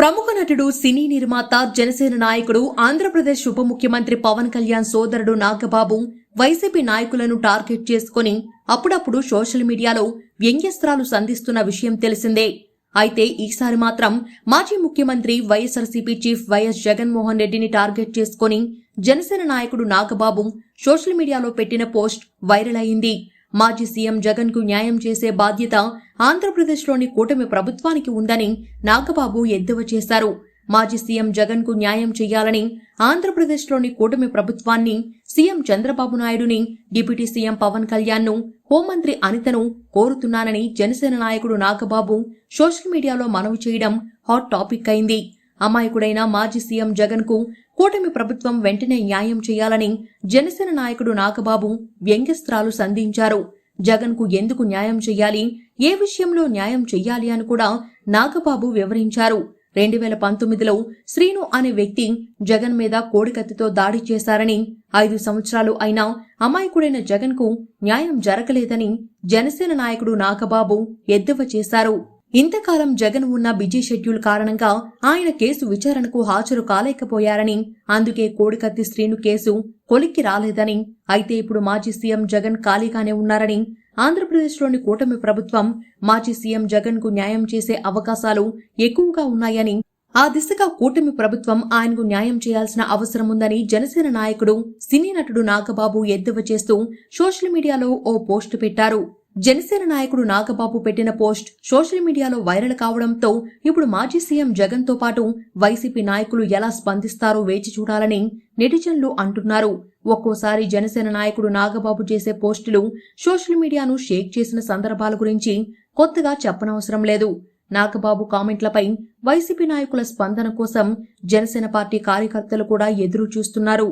ప్రముఖ నటుడు, సినీ నిర్మాత, జనసేన నాయకుడు, ఆంధ్రప్రదేశ్ ఉప ముఖ్యమంత్రి పవన్ కళ్యాణ్ సోదరుడు నాగబాబు వైసీపీ నాయకులను టార్గెట్ చేసుకుని అప్పుడప్పుడు సోషల్ మీడియాలో వ్యంగ్యాస్త్రాలు సంధిస్తున్న విషయం తెలిసిందే. అయితే ఈసారి మాత్రం మాజీ ముఖ్యమంత్రి వైఎస్ఆర్సీపీ చీఫ్ వైఎస్ జగన్మోహన్ రెడ్డిని టార్గెట్ చేసుకుని జనసేన నాయకుడు నాగబాబు సోషల్ మీడియాలో పెట్టిన పోస్ట్ వైరల్ అయింది. మాజీ సీఎం జగన్ కు న్యాయం చేసే బాధ్యత ఆంధ్రప్రదేశ్లోని కూటమి ప్రభుత్వానికి ఉందని నాగబాబు ఎద్దేవా చేశారు. మాజీ సీఎం జగన్ కు న్యాయం చేయాలని ఆంధ్రప్రదేశ్లోని కూటమి ప్రభుత్వాన్ని, సీఎం చంద్రబాబు నాయుడుని, డిప్యూటీ సీఎం పవన్ కళ్యాణ్ ను, హోంమంత్రి అనితను కోరుతున్నానని జనసేన నాయకుడు నాగబాబు సోషల్ మీడియాలో మనవి చేయడం హాట్ టాపిక్ అయింది. అమాయకుడైన మాజీ సీఎం జగన్ కు కూటమి ప్రభుత్వం వెంటనే న్యాయం చేయాలని జనసేన నాయకుడు నాగబాబు వ్యంగ్యాస్త్రాలు సంధించారు. జగన్ కు ఎందుకు న్యాయం చెయ్యాలి, ఏ విషయంలో న్యాయం చెయ్యాలి అని కూడా నాగబాబు వివరించారు. 2019లో శ్రీను అనే వ్యక్తి జగన్ మీద కోడికత్తితో దాడి చేశారని, 5 సంవత్సరాలు అయినా అమాయకుడైన జగన్ కు న్యాయం జరగలేదని జనసేన నాయకుడు నాగబాబు ఎద్దేవా చేశారు. ఇంతకాలం జగన్ ఉన్న బిజీ షెడ్యూల్ కారణంగా ఆయన కేసు విచారణకు హాజరు కాలేకపోయారని, అందుకే కోడికత్తి శ్రీను కేసు కొలిక్కి రాలేదని, అయితే ఇప్పుడు మాజీ సీఎం జగన్ ఖాళీగానే ఉన్నారని, ఆంధ్రప్రదేశ్లోని కూటమి ప్రభుత్వం మాజీ సీఎం జగన్ కు న్యాయం చేసే అవకాశాలు ఎక్కువగా ఉన్నాయని, ఆ దిశగా కూటమి ప్రభుత్వం ఆయనకు న్యాయం చేయాల్సిన అవసరం ఉందని జనసేన నాయకుడు, సినీ నటుడు నాగబాబు ఎద్దేవా చేస్తూ సోషల్ మీడియాలో ఓ పోస్టు పెట్టారు. జనసేన నాయకుడు నాగబాబు పెట్టిన పోస్ట్ సోషల్ మీడియాలో వైరల్ కావడంతో ఇప్పుడు మాజీ సీఎం జగన్ తో పాటు వైసీపీ నాయకులు ఎలా స్పందిస్తారో వేచి చూడాలని నెటిజన్లు అంటున్నారు. ఒక్కోసారి జనసేన నాయకుడు నాగబాబు చేసే పోస్టులు సోషల్ మీడియాను షేక్ చేసిన సందర్భాల గురించి కొత్తగా చెప్పనవసరం లేదు. నాగబాబు కామెంట్లపై వైసీపీ నాయకుల స్పందన కోసం జనసేన పార్టీ కార్యకర్తలు కూడా ఎదురు చూస్తున్నారు.